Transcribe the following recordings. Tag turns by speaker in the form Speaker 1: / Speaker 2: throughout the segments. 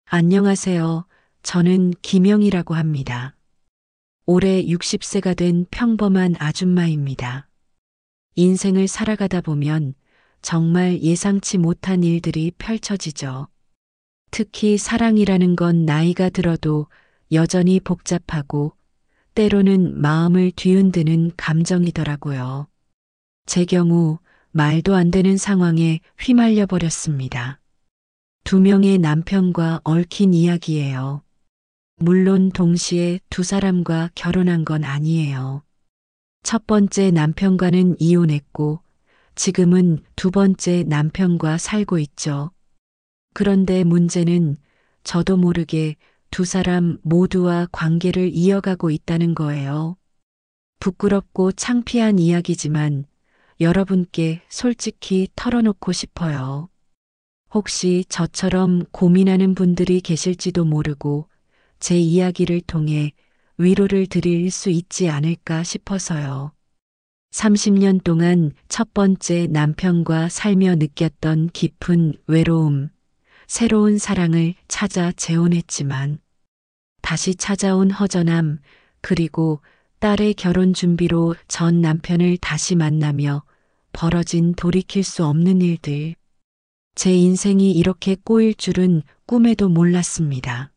Speaker 1: 안녕하세요. 저는 김영이라고 합니다. 올해 60세가 된 평범한 아줌마입니다. 인생을 살아가다 보면 정말 예상치 못한 일들이 펼쳐지죠. 특히 사랑이라는 건 나이가 들어도 여전히 복잡하고 때로는 마음을 뒤흔드는 감정이더라고요. 제 경우 말도 안 되는 상황에 휘말려 버렸습니다. 두 명의 남편과 얽힌 이야기예요. 물론 동시에 두 사람과 결혼한 건 아니에요. 첫 번째 남편과는 이혼했고 지금은 두 번째 남편과 살고 있죠. 그런데 문제는 저도 모르게 두 사람 모두와 관계를 이어가고 있다는 거예요. 부끄럽고 창피한 이야기지만 여러분께 솔직히 털어놓고 싶어요. 혹시 저처럼 고민하는 분들이 계실지도 모르고 제 이야기를 통해 위로를 드릴 수 있지 않을까 싶어서요. 30년 동안 첫 번째 남편과 살며 느꼈던 깊은 외로움, 새로운 사랑을 찾아 재혼했지만 다시 찾아온 허전함, 그리고 딸의 결혼 준비로 전 남편을 다시 만나며 벌어진 돌이킬 수 없는 일들. 제 인생이 이렇게 꼬일 줄은 꿈에도 몰랐습니다.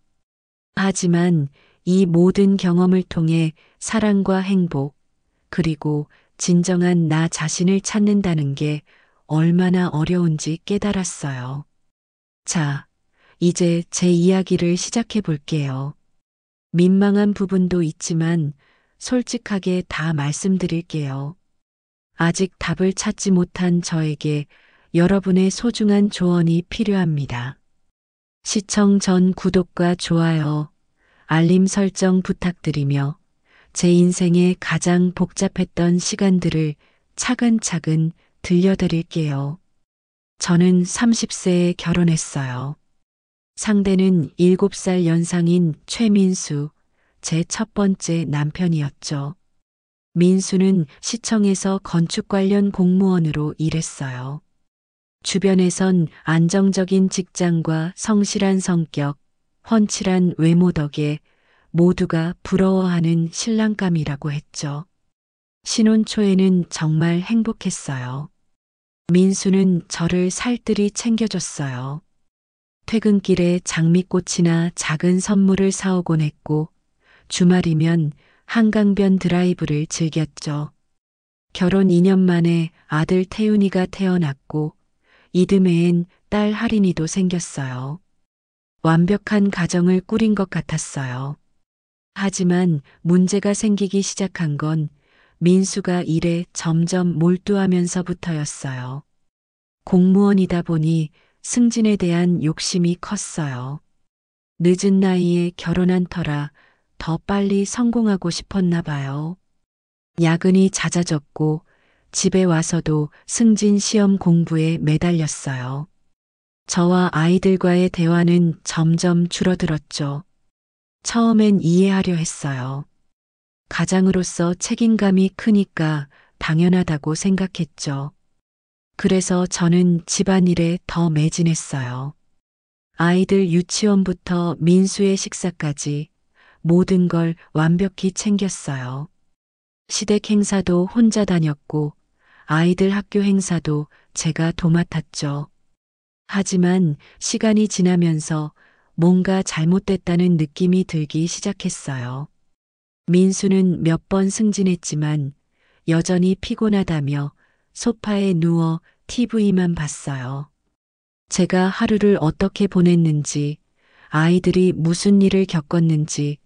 Speaker 1: 하지만 이 모든 경험을 통해 사랑과 행복, 그리고 진정한 나 자신을 찾는다는 게 얼마나 어려운지 깨달았어요. 자, 이제 제 이야기를 시작해 볼게요. 민망한 부분도 있지만 솔직하게 다 말씀드릴게요. 아직 답을 찾지 못한 저에게 여러분의 소중한 조언이 필요합니다. 시청 전 구독과 좋아요, 알림 설정 부탁드리며 제 인생의 가장 복잡했던 시간들을 차근차근 들려드릴게요. 저는 30세에 결혼했어요. 상대는 7살 연상인 최민수, 제 첫 번째 남편이었죠. 민수는 시청에서 건축 관련 공무원으로 일했어요. 주변에선 안정적인 직장과 성실한 성격, 훤칠한 외모 덕에 모두가 부러워하는 신랑감이라고 했죠. 신혼 초에는 정말 행복했어요. 민수는 저를 살뜰히 챙겨줬어요. 퇴근길에 장미꽃이나 작은 선물을 사오곤 했고 주말이면 한강변 드라이브를 즐겼죠. 결혼 2년 만에 아들 태윤이가 태어났고 이듬해엔 딸 하린이도 생겼어요. 완벽한 가정을 꾸린 것 같았어요. 하지만 문제가 생기기 시작한 건 민수가 일에 점점 몰두하면서부터였어요. 공무원이다 보니 승진에 대한 욕심이 컸어요. 늦은 나이에 결혼한 터라 더 빨리 성공하고 싶었나 봐요. 야근이 잦아졌고 집에 와서도 승진 시험 공부에 매달렸어요. 저와 아이들과의 대화는 점점 줄어들었죠. 처음엔 이해하려 했어요. 가장으로서 책임감이 크니까 당연하다고 생각했죠. 그래서 저는 집안일에 더 매진했어요. 아이들 유치원부터 민수의 식사까지 모든 걸 완벽히 챙겼어요. 시댁 행사도 혼자 다녔고 아이들 학교 행사도 제가 도맡았죠. 하지만 시간이 지나면서 뭔가 잘못됐다는 느낌이 들기 시작했어요. 민수는 몇 번 승진했지만 여전히 피곤하다며 소파에 누워 TV만 봤어요. 제가 하루를 어떻게 보냈는지, 아이들이 무슨 일을 겪었는지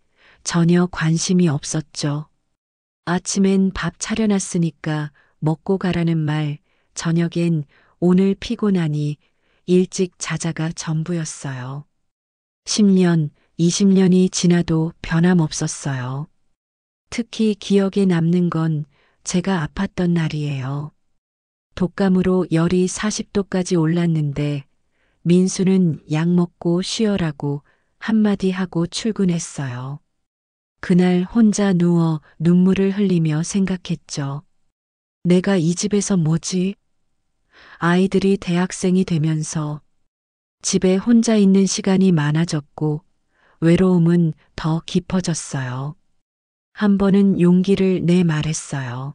Speaker 1: 전혀 관심이 없었죠. 아침엔 밥 차려놨으니까 먹고 가라는 말, 저녁엔 오늘 피곤하니 일찍 자자가 전부였어요. 10년, 20년이 지나도 변함없었어요. 특히 기억에 남는 건 제가 아팠던 날이에요. 독감으로 열이 40도까지 올랐는데 민수는 약 먹고 쉬어라고 한마디 하고 출근했어요. 그날 혼자 누워 눈물을 흘리며 생각했죠. 내가 이 집에서 뭐지? 아이들이 대학생이 되면서 집에 혼자 있는 시간이 많아졌고 외로움은 더 깊어졌어요. 한 번은 용기를 내 말했어요.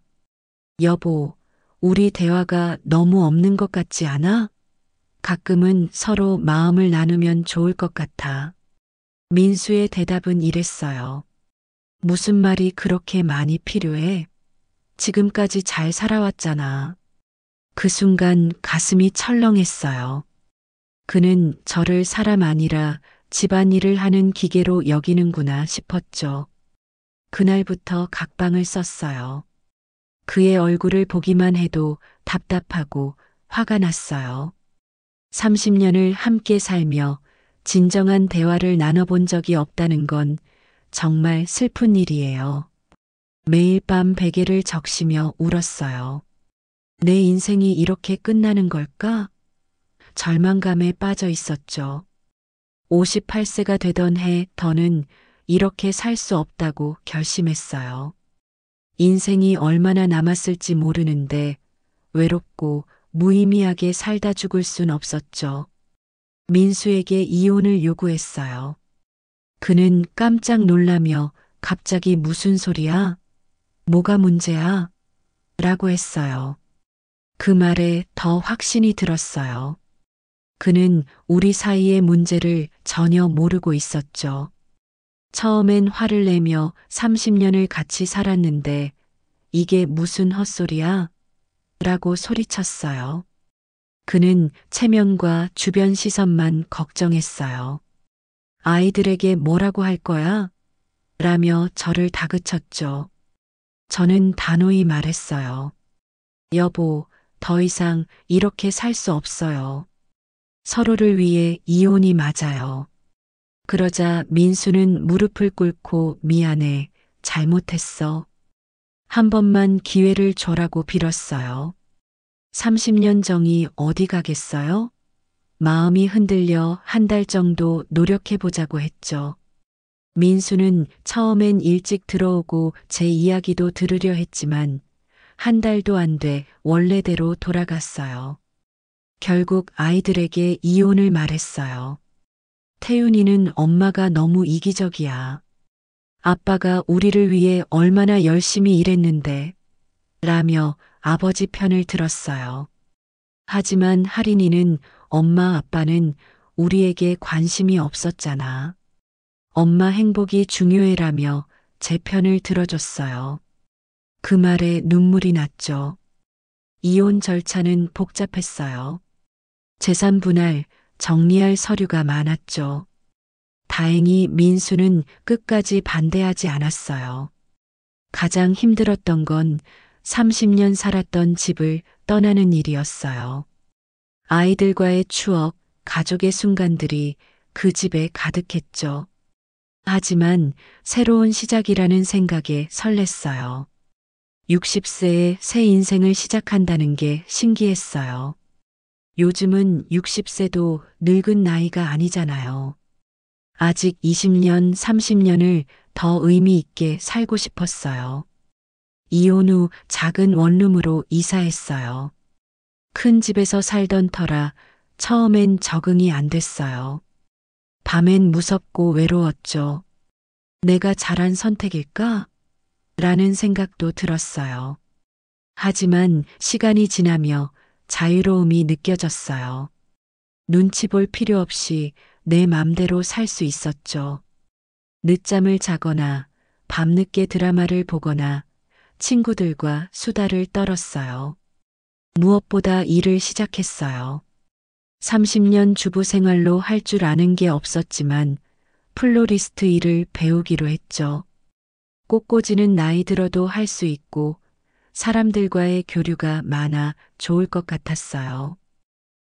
Speaker 1: 여보, 우리 대화가 너무 없는 것 같지 않아? 가끔은 서로 마음을 나누면 좋을 것 같아. 민수의 대답은 이랬어요. 무슨 말이 그렇게 많이 필요해? 지금까지 잘 살아왔잖아. 그 순간 가슴이 철렁했어요. 그는 저를 사람 아니라 집안일을 하는 기계로 여기는구나 싶었죠. 그날부터 각방을 썼어요. 그의 얼굴을 보기만 해도 답답하고 화가 났어요. 30년을 함께 살며 진정한 대화를 나눠본 적이 없다는 건 정말 슬픈 일이에요. 매일 밤 베개를 적시며 울었어요. 내 인생이 이렇게 끝나는 걸까? 절망감에 빠져 있었죠. 58세가 되던 해 더는 이렇게 살 수 없다고 결심했어요. 인생이 얼마나 남았을지 모르는데 외롭고 무의미하게 살다 죽을 순 없었죠. 민수에게 이혼을 요구했어요. 그는 깜짝 놀라며 갑자기 무슨 소리야? 뭐가 문제야? 라고 했어요. 그 말에 더 확신이 들었어요. 그는 우리 사이의 문제를 전혀 모르고 있었죠. 처음엔 화를 내며 30년을 같이 살았는데 이게 무슨 헛소리야? 라고 소리쳤어요. 그는 체면과 주변 시선만 걱정했어요. 아이들에게 뭐라고 할 거야? 라며 저를 다그쳤죠. 저는 단호히 말했어요. 여보, 더 이상 이렇게 살 수 없어요. 서로를 위해 이혼이 맞아요. 그러자 민수는 무릎을 꿇고 미안해, 잘못했어. 한 번만 기회를 줘라고 빌었어요. 30년 정이 어디 가겠어요? 마음이 흔들려 한 달 정도 노력해보자고 했죠. 민수는 처음엔 일찍 들어오고 제 이야기도 들으려 했지만 한 달도 안 돼 원래대로 돌아갔어요. 결국 아이들에게 이혼을 말했어요. 태윤이는 엄마가 너무 이기적이야. 아빠가 우리를 위해 얼마나 열심히 일했는데 라며 아버지 편을 들었어요. 하지만 하린이는 엄마 아빠는 우리에게 관심이 없었잖아. 엄마 행복이 중요해라며 제 편을 들어줬어요. 그 말에 눈물이 났죠. 이혼 절차는 복잡했어요. 재산 분할, 정리할 서류가 많았죠. 다행히 민수는 끝까지 반대하지 않았어요. 가장 힘들었던 건 30년 살았던 집을 떠나는 일이었어요. 아이들과의 추억, 가족의 순간들이 그 집에 가득했죠. 하지만 새로운 시작이라는 생각에 설렜어요. 60세에 새 인생을 시작한다는 게 신기했어요. 요즘은 60세도 늙은 나이가 아니잖아요. 아직 20년, 30년을 더 의미 있게 살고 싶었어요. 이혼 후 작은 원룸으로 이사했어요. 큰 집에서 살던 터라 처음엔 적응이 안 됐어요. 밤엔 무섭고 외로웠죠. 내가 잘한 선택일까? 라는 생각도 들었어요. 하지만 시간이 지나며 자유로움이 느껴졌어요. 눈치 볼 필요 없이 내 맘대로 살 수 있었죠. 늦잠을 자거나 밤늦게 드라마를 보거나 친구들과 수다를 떨었어요. 무엇보다 일을 시작했어요. 30년 주부 생활로 할 줄 아는 게 없었지만 플로리스트 일을 배우기로 했죠. 꽃꽂이는 나이 들어도 할 수 있고 사람들과의 교류가 많아 좋을 것 같았어요.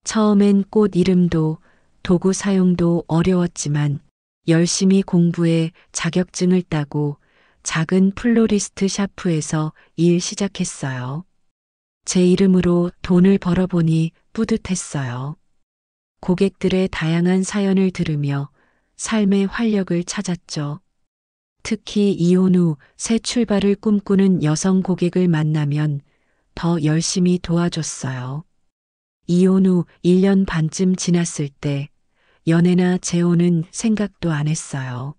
Speaker 1: 처음엔 꽃 이름도 도구 사용도 어려웠지만 열심히 공부해 자격증을 따고 작은 플로리스트 샤프에서 일 시작했어요. 제 이름으로 돈을 벌어보니 뿌듯했어요. 고객들의 다양한 사연을 들으며 삶의 활력을 찾았죠. 특히 이혼 후 새 출발을 꿈꾸는 여성 고객을 만나면 더 열심히 도와줬어요. 이혼 후 1년 반쯤 지났을 때 연애나 재혼은 생각도 안 했어요.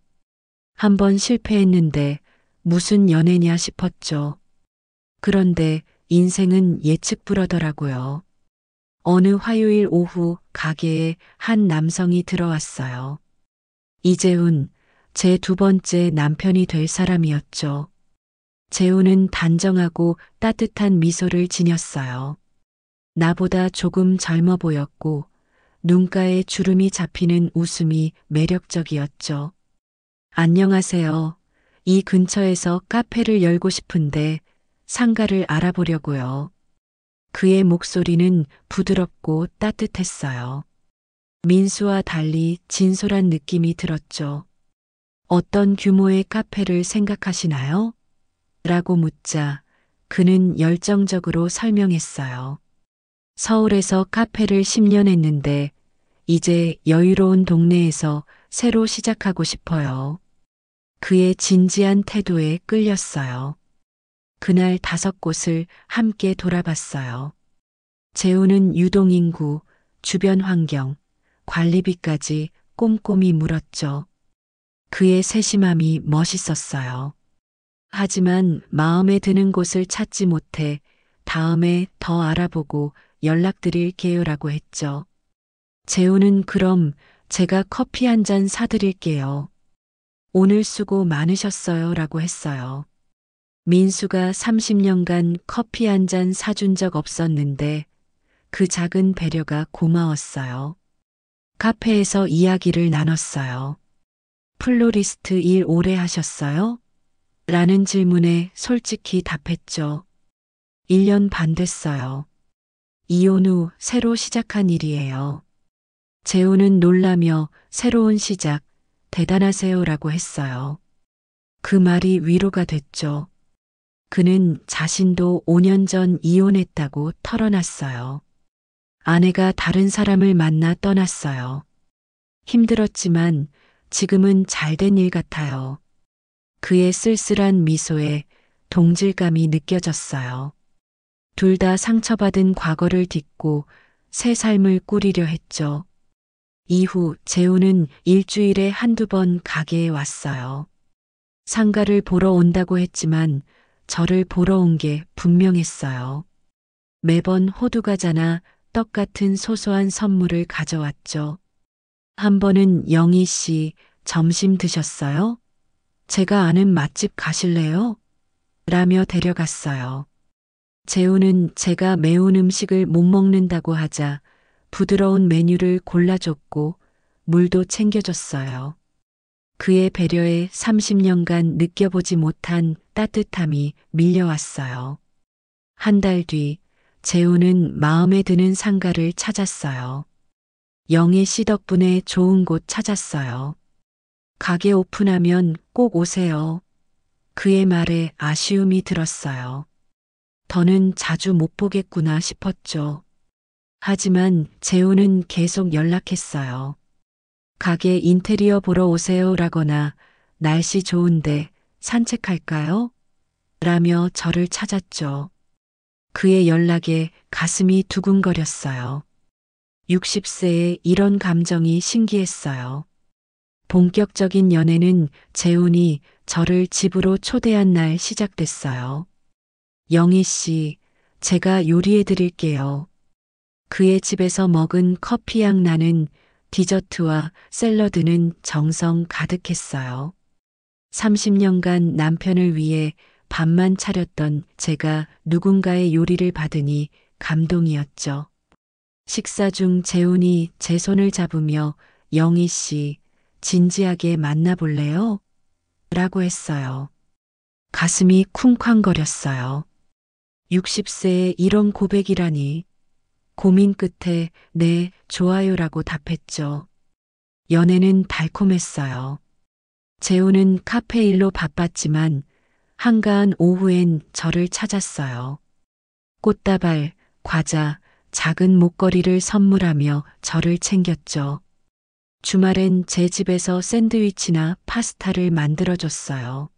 Speaker 1: 한 번 실패했는데 무슨 연애냐 싶었죠. 그런데 인생은 예측 불허더라고요. 어느 화요일 오후 가게에 한 남성이 들어왔어요. 이재훈, 제 두 번째 남편이 될 사람이었죠. 재훈은 단정하고 따뜻한 미소를 지녔어요. 나보다 조금 젊어 보였고 눈가에 주름이 잡히는 웃음이 매력적이었죠. 안녕하세요. 이 근처에서 카페를 열고 싶은데 상가를 알아보려고요. 그의 목소리는 부드럽고 따뜻했어요. 민수와 달리 진솔한 느낌이 들었죠. 어떤 규모의 카페를 생각하시나요? 라고 묻자 그는 열정적으로 설명했어요. 서울에서 카페를 10년 했는데 이제 여유로운 동네에서 새로 시작하고 싶어요. 그의 진지한 태도에 끌렸어요. 그날 5곳을 함께 돌아봤어요. 재우는 유동인구, 주변 환경, 관리비까지 꼼꼼히 물었죠. 그의 세심함이 멋있었어요. 하지만 마음에 드는 곳을 찾지 못해 다음에 더 알아보고 연락드릴게요라고 했죠. 재우는 그럼 제가 커피 한 잔 사드릴게요. 오늘 수고 많으셨어요 라고 했어요. 민수가 30년간 커피 한 잔 사준 적 없었는데 그 작은 배려가 고마웠어요. 카페에서 이야기를 나눴어요. 플로리스트 일 오래 하셨어요? 라는 질문에 솔직히 답했죠. 1년 반 됐어요. 이혼 후 새로 시작한 일이에요. 재우는 놀라며 새로운 시작, 대단하세요라고 했어요. 그 말이 위로가 됐죠. 그는 자신도 5년 전 이혼했다고 털어놨어요. 아내가 다른 사람을 만나 떠났어요. 힘들었지만 지금은 잘된 일 같아요. 그의 쓸쓸한 미소에 동질감이 느껴졌어요. 둘 다 상처받은 과거를 딛고 새 삶을 꾸리려 했죠. 이후 재우는 일주일에 한두 번 가게에 왔어요. 상가를 보러 온다고 했지만 저를 보러 온 게 분명했어요. 매번 호두과자나 떡 같은 소소한 선물을 가져왔죠. 한 번은 영희 씨, 점심 드셨어요? 제가 아는 맛집 가실래요? 라며 데려갔어요. 재우는 제가 매운 음식을 못 먹는다고 하자 부드러운 메뉴를 골라줬고 물도 챙겨줬어요. 그의 배려에 30년간 느껴보지 못한 따뜻함이 밀려왔어요. 한 달 뒤 재우는 마음에 드는 상가를 찾았어요. 영애 씨 덕분에 좋은 곳 찾았어요. 가게 오픈하면 꼭 오세요. 그의 말에 아쉬움이 들었어요. 더는 자주 못 보겠구나 싶었죠. 하지만 재우는 계속 연락했어요. 가게 인테리어 보러 오세요라거나 날씨 좋은데 산책할까요? 라며 저를 찾았죠. 그의 연락에 가슴이 두근거렸어요. 60세에 이런 감정이 신기했어요. 본격적인 연애는 재훈이 저를 집으로 초대한 날 시작됐어요. 영희 씨, 제가 요리해 드릴게요. 그의 집에서 먹은 커피향 나는 디저트와 샐러드는 정성 가득했어요. 30년간 남편을 위해 밥만 차렸던 제가 누군가의 요리를 받으니 감동이었죠. 식사 중 재훈이 제 손을 잡으며 영희 씨, 진지하게 만나볼래요? 라고 했어요. 가슴이 쿵쾅거렸어요. 60세에 이런 고백이라니. 고민 끝에 네, 좋아요라고 답했죠. 연애는 달콤했어요. 재우는 카페 일로 바빴지만 한가한 오후엔 저를 찾았어요. 꽃다발, 과자, 작은 목걸이를 선물하며 저를 챙겼죠. 주말엔 제 집에서 샌드위치나 파스타를 만들어줬어요.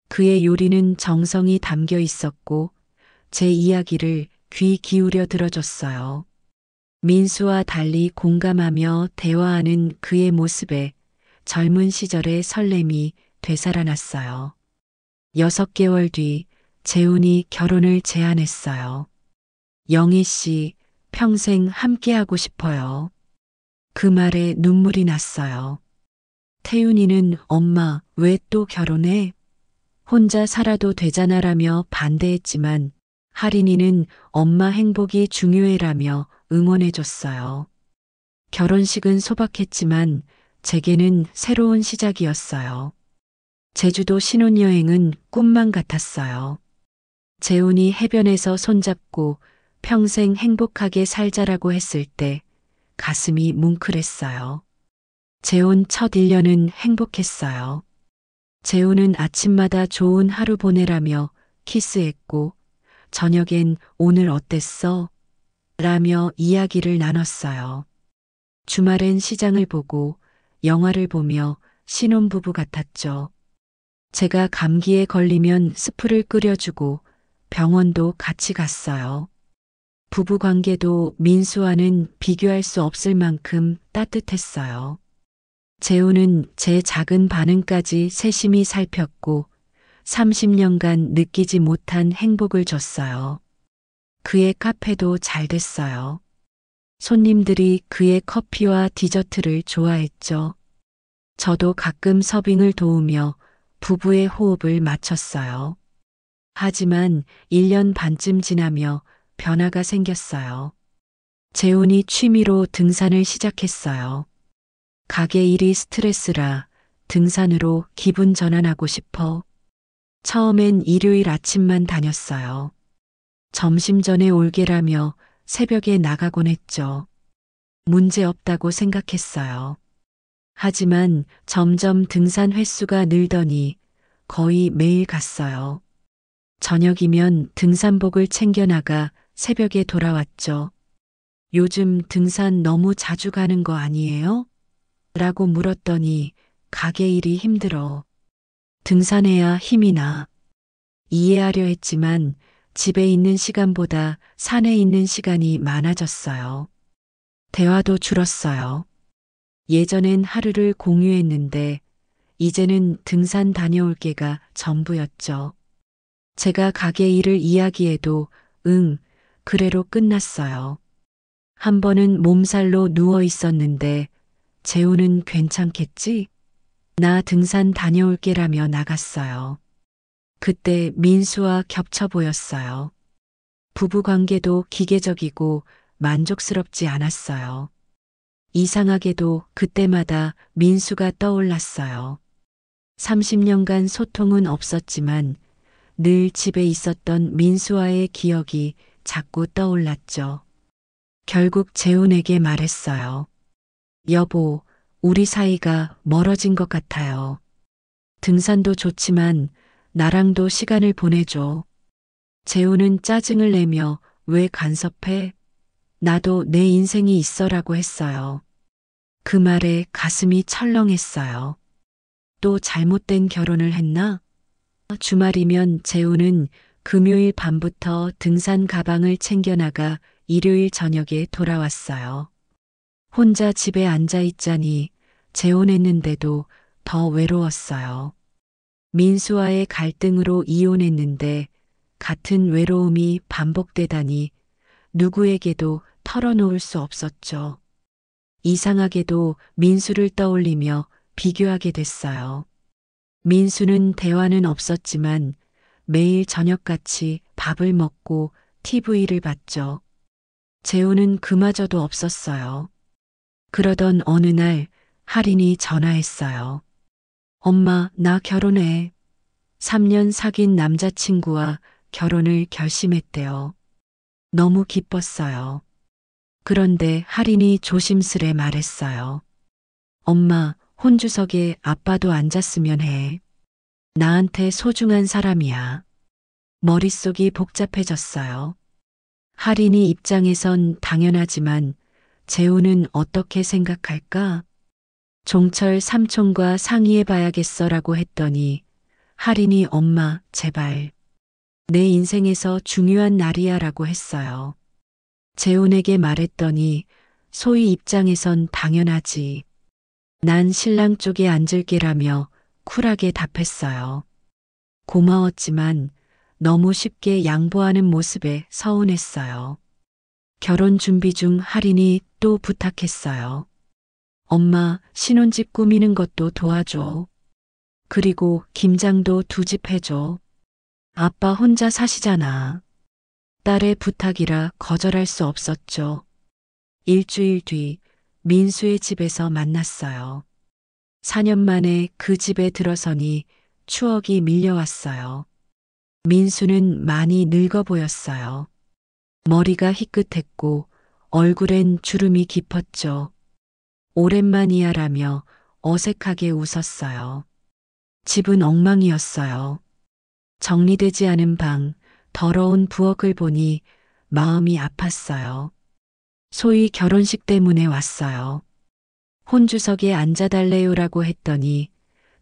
Speaker 1: 그의 요리는 정성이 담겨 있었고 제 이야기를 귀 기울여 들어줬어요. 민수와 달리 공감하며 대화하는 그의 모습에 젊은 시절의 설렘이 되살아났어요. 6개월 뒤 재훈이 결혼을 제안했어요. 영희 씨, 평생 함께하고 싶어요. 그 말에 눈물이 났어요. 태윤이는 엄마, 왜 또 결혼해? 혼자 살아도 되잖아라며 반대했지만 하린이는 엄마 행복이 중요해라며 응원해줬어요. 결혼식은 소박했지만 제게는 새로운 시작이었어요. 제주도 신혼여행은 꿈만 같았어요. 재훈이 해변에서 손잡고 평생 행복하게 살자라고 했을 때 가슴이 뭉클했어요. 재혼 첫 1년은 행복했어요. 재훈은 아침마다 좋은 하루 보내라며 키스했고 저녁엔 오늘 어땠어? 라며 이야기를 나눴어요. 주말엔 시장을 보고 영화를 보며 신혼부부 같았죠. 제가 감기에 걸리면 스프를 끓여주고 병원도 같이 갔어요. 부부 관계도 민수와는 비교할 수 없을 만큼 따뜻했어요. 재훈은 제 작은 반응까지 세심히 살폈고 30년간 느끼지 못한 행복을 줬어요. 그의 카페도 잘 됐어요. 손님들이 그의 커피와 디저트를 좋아했죠. 저도 가끔 서빙을 도우며 부부의 호흡을 맞췄어요. 하지만 1년 반쯤 지나며 변화가 생겼어요. 재훈이 취미로 등산을 시작했어요. 가게 일이 스트레스라 등산으로 기분 전환하고 싶어. 처음엔 일요일 아침만 다녔어요. 점심 전에 올게라며 새벽에 나가곤 했죠. 문제 없다고 생각했어요. 하지만 점점 등산 횟수가 늘더니 거의 매일 갔어요. 저녁이면 등산복을 챙겨나가 새벽에 돌아왔죠. 요즘 등산 너무 자주 가는 거 아니에요? 라고 물었더니 가게 일이 힘들어. 등산해야 힘이 나. 이해하려 했지만 집에 있는 시간보다 산에 있는 시간이 많아졌어요. 대화도 줄었어요. 예전엔 하루를 공유했는데 이제는 등산 다녀올게가 전부였죠. 제가 가게 일을 이야기해도 응, 그래로 끝났어요. 한 번은 몸살로 누워 있었는데 재훈은 괜찮겠지? 나 등산 다녀올게라며 나갔어요. 그때 민수와 겹쳐 보였어요. 부부 관계도 기계적이고 만족스럽지 않았어요. 이상하게도 그때마다 민수가 떠올랐어요. 30년간 소통은 없었지만 늘 집에 있었던 민수와의 기억이 자꾸 떠올랐죠. 결국 재훈에게 말했어요. 여보, 우리 사이가 멀어진 것 같아요. 등산도 좋지만 나랑도 시간을 보내줘. 재훈은 짜증을 내며 왜 간섭해? 나도 내 인생이 있어라고 했어요. 그 말에 가슴이 철렁했어요. 또 잘못된 결혼을 했나? 주말이면 재훈은 금요일 밤부터 등산 가방을 챙겨나가 일요일 저녁에 돌아왔어요. 혼자 집에 앉아 있자니 재혼했는데도 더 외로웠어요. 민수와의 갈등으로 이혼했는데 같은 외로움이 반복되다니 누구에게도 털어놓을 수 없었죠. 이상하게도 민수를 떠올리며 비교하게 됐어요. 민수는 대화는 없었지만 매일 저녁같이 밥을 먹고 TV를 봤죠. 재훈은 그마저도 없었어요. 그러던 어느 날 할인이 전화했어요. 엄마, 나 결혼해. 3년 사귄 남자친구와 결혼을 결심했대요. 너무 기뻤어요. 그런데 할인이 조심스레 말했어요. 엄마, 혼주석에 아빠도 앉았으면 해. 나한테 소중한 사람이야. 머릿속이 복잡해졌어요. 할인이 입장에선 당연하지만 재훈은 어떻게 생각할까? 종철 삼촌과 상의해봐야겠어라고 했더니 할인이 엄마, 제발. 내 인생에서 중요한 날이야라고 했어요. 재훈에게 말했더니 소희 입장에선 당연하지. 난 신랑 쪽에 앉을게라며 쿨하게 답했어요. 고마웠지만 너무 쉽게 양보하는 모습에 서운했어요. 결혼 준비 중 할인이 또 부탁했어요. 엄마, 신혼집 꾸미는 것도 도와줘. 그리고 김장도 2집 해줘. 아빠 혼자 사시잖아. 딸의 부탁이라 거절할 수 없었죠. 일주일 뒤 민수의 집에서 만났어요. 4년 만에 그 집에 들어서니 추억이 밀려왔어요. 민수는 많이 늙어 보였어요. 머리가 희끗했고 얼굴엔 주름이 깊었죠. 오랜만이야라며 어색하게 웃었어요. 집은 엉망이었어요. 정리되지 않은 방, 더러운 부엌을 보니 마음이 아팠어요. 소희 결혼식 때문에 왔어요. 혼주석에 앉아달래요라고 했더니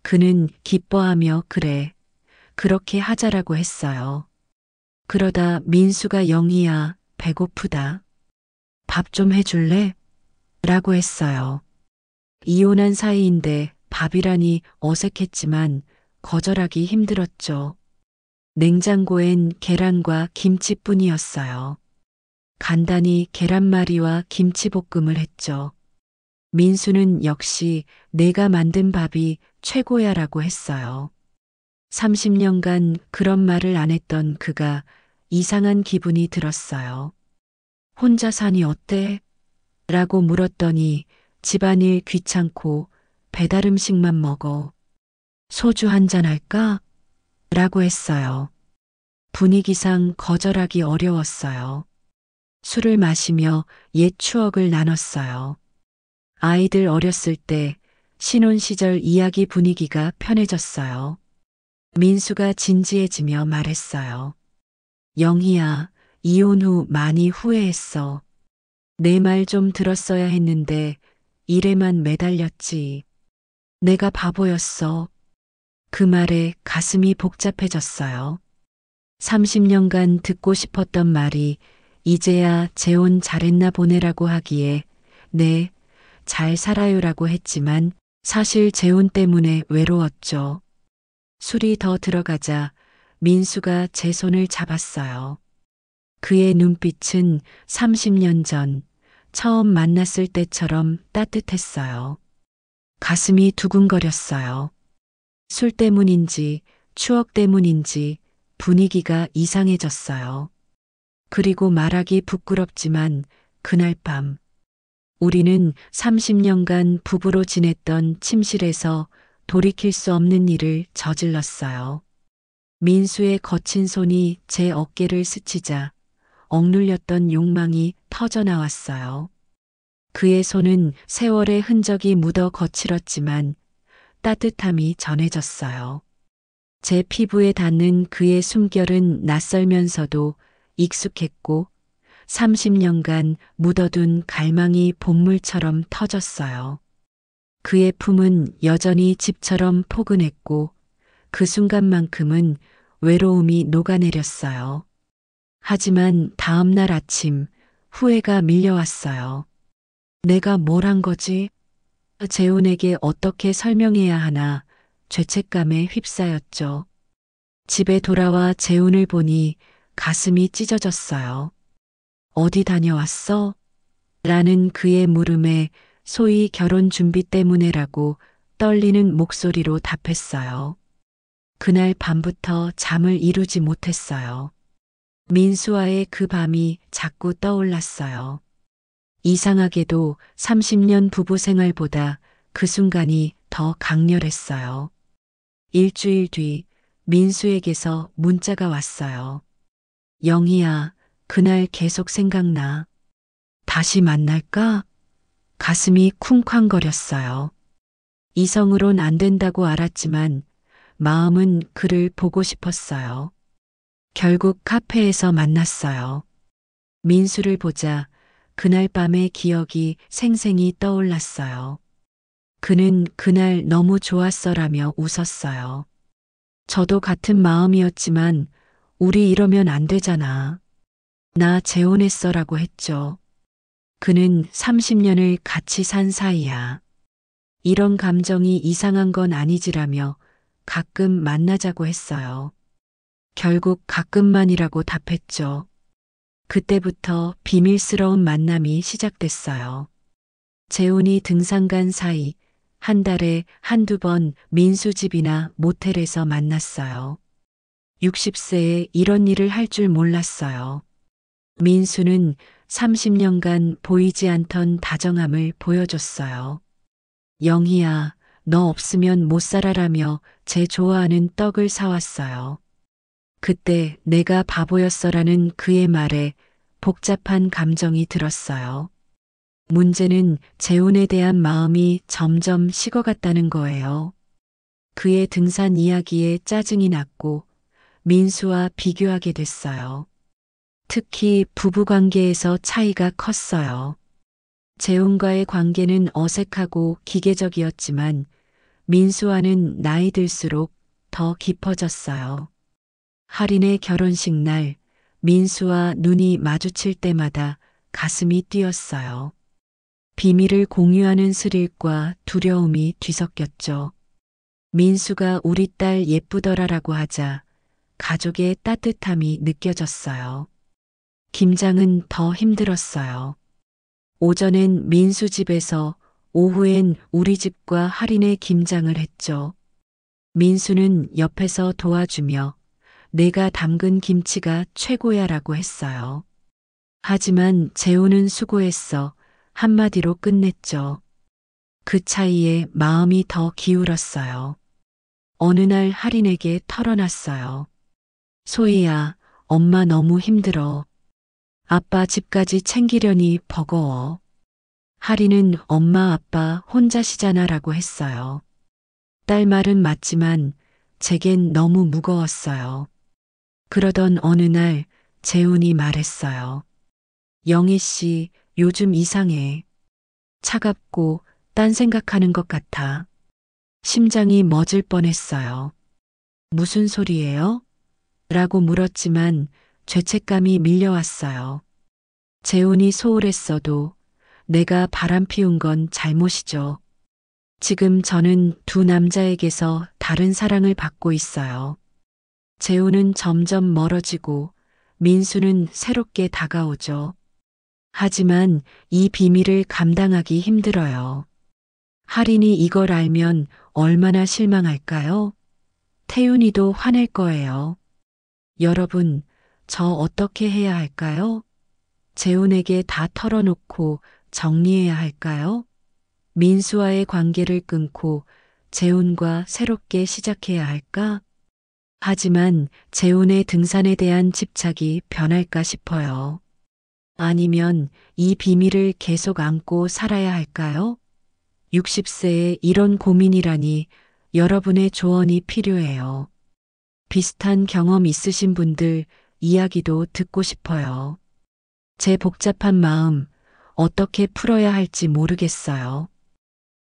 Speaker 1: 그는 기뻐하며 그래, 그렇게 하자라고 했어요. 그러다 민수가 영희야, 배고프다. 밥 좀 해줄래? 라고 했어요. 이혼한 사이인데 밥이라니 어색했지만 거절하기 힘들었죠. 냉장고엔 계란과 김치뿐이었어요. 간단히 계란말이와 김치볶음을 했죠. 민수는 역시 내가 만든 밥이 최고야라고 했어요. 30년간 그런 말을 안 했던 그가 이상한 기분이 들었어요. 혼자 사니 어때? 라고 물었더니 집안일 귀찮고 배달 음식만 먹어. 소주 한잔 할까? 라고 했어요. 분위기상 거절하기 어려웠어요. 술을 마시며 옛 추억을 나눴어요. 아이들 어렸을 때 신혼 시절 이야기 분위기가 편해졌어요. 민수가 진지해지며 말했어요. 영희야, 이혼 후 많이 후회했어. 내 말 좀 들었어야 했는데 일에만 매달렸지. 내가 바보였어. 그 말에 가슴이 복잡해졌어요. 30년간 듣고 싶었던 말이 이제야 재혼 잘했나 보네라고 하기에 네, 잘 살아요라고 했지만 사실 재혼 때문에 외로웠죠. 술이 더 들어가자 민수가 제 손을 잡았어요. 그의 눈빛은 30년 전 처음 만났을 때처럼 따뜻했어요. 가슴이 두근거렸어요. 술 때문인지 추억 때문인지 분위기가 이상해졌어요. 그리고 말하기 부끄럽지만 그날 밤 우리는 30년간 부부로 지냈던 침실에서 돌이킬 수 없는 일을 저질렀어요. 민수의 거친 손이 제 어깨를 스치자 억눌렸던 욕망이 터져나왔어요. 그의 손은 세월의 흔적이 묻어 거칠었지만 따뜻함이 전해졌어요. 제 피부에 닿는 그의 숨결은 낯설면서도 익숙했고 30년간 묻어둔 갈망이 본물처럼 터졌어요. 그의 품은 여전히 집처럼 포근했고 그 순간만큼은 외로움이 녹아내렸어요. 하지만 다음 날 아침 후회가 밀려왔어요. 내가 뭘 한 거지? 재훈에게 어떻게 설명해야 하나 죄책감에 휩싸였죠. 집에 돌아와 재훈을 보니 가슴이 찢어졌어요. 어디 다녀왔어? 라는 그의 물음에 소위 결혼 준비 때문에라고 떨리는 목소리로 답했어요. 그날 밤부터 잠을 이루지 못했어요. 민수와의 그 밤이 자꾸 떠올랐어요. 이상하게도 30년 부부 생활보다 그 순간이 더 강렬했어요. 일주일 뒤 민수에게서 문자가 왔어요. 영희야, 그날 계속 생각나. 다시 만날까? 가슴이 쿵쾅거렸어요. 이성으론 안 된다고 알았지만 마음은 그를 보고 싶었어요. 결국 카페에서 만났어요. 민수를 보자 그날 밤의 기억이 생생히 떠올랐어요. 그는 그날 너무 좋았어라며 웃었어요. 저도 같은 마음이었지만 우리 이러면 안 되잖아. 나 재혼했어라고 했죠. 그는 30년을 같이 산 사이야. 이런 감정이 이상한 건 아니지라며 가끔 만나자고 했어요. 결국 가끔만이라고 답했죠. 그때부터 비밀스러운 만남이 시작됐어요. 재혼이 등산 간 사이 한 달에 한두 번 민수 집이나 모텔에서 만났어요. 60세에 이런 일을 할 줄 몰랐어요. 민수는 30년간 보이지 않던 다정함을 보여줬어요. 영희야, 너 없으면 못 살아라며 제 좋아하는 떡을 사왔어요. 그때 내가 바보였어라는 그의 말에 복잡한 감정이 들었어요. 문제는 재혼에 대한 마음이 점점 식어갔다는 거예요. 그의 등산 이야기에 짜증이 났고 민수와 비교하게 됐어요. 특히 부부관계에서 차이가 컸어요. 재혼과의 관계는 어색하고 기계적이었지만 민수와는 나이 들수록 더 깊어졌어요. 할인의 결혼식 날 민수와 눈이 마주칠 때마다 가슴이 뛰었어요. 비밀을 공유하는 스릴과 두려움이 뒤섞였죠. 민수가 우리 딸 예쁘더라라고 하자 가족의 따뜻함이 느껴졌어요. 김장은 더 힘들었어요. 오전엔 민수 집에서 오후엔 우리 집과 할인의 김장을 했죠. 민수는 옆에서 도와주며 내가 담근 김치가 최고야라고 했어요. 하지만 재우는 수고했어 한마디로 끝냈죠. 그 차이에 마음이 더 기울었어요. 어느 날 할인에게 털어놨어요. 소희야, 엄마 너무 힘들어. 아빠 집까지 챙기려니 버거워. 할인은 엄마 아빠 혼자시잖아라고 했어요. 딸 말은 맞지만 제겐 너무 무거웠어요. 그러던 어느 날 재훈이 말했어요. 영희 씨, 요즘 이상해. 차갑고 딴 생각하는 것 같아. 심장이 멎을 뻔했어요. 무슨 소리예요? 라고 물었지만 죄책감이 밀려왔어요. 재훈이 소홀했어도 내가 바람 피운 건 잘못이죠. 지금 저는 두 남자에게서 다른 사랑을 받고 있어요. 재훈은 점점 멀어지고 민수는 새롭게 다가오죠. 하지만 이 비밀을 감당하기 힘들어요. 할인이 이걸 알면 얼마나 실망할까요? 태윤이도 화낼 거예요. 여러분, 저 어떻게 해야 할까요? 재훈에게 다 털어놓고 정리해야 할까요? 민수와의 관계를 끊고 재훈과 새롭게 시작해야 할까? 하지만 재훈의 등산에 대한 집착이 변할까 싶어요. 아니면 이 비밀을 계속 안고 살아야 할까요? 60세에 이런 고민이라니 여러분의 조언이 필요해요. 비슷한 경험 있으신 분들 이야기도 듣고 싶어요. 제 복잡한 마음 어떻게 풀어야 할지 모르겠어요.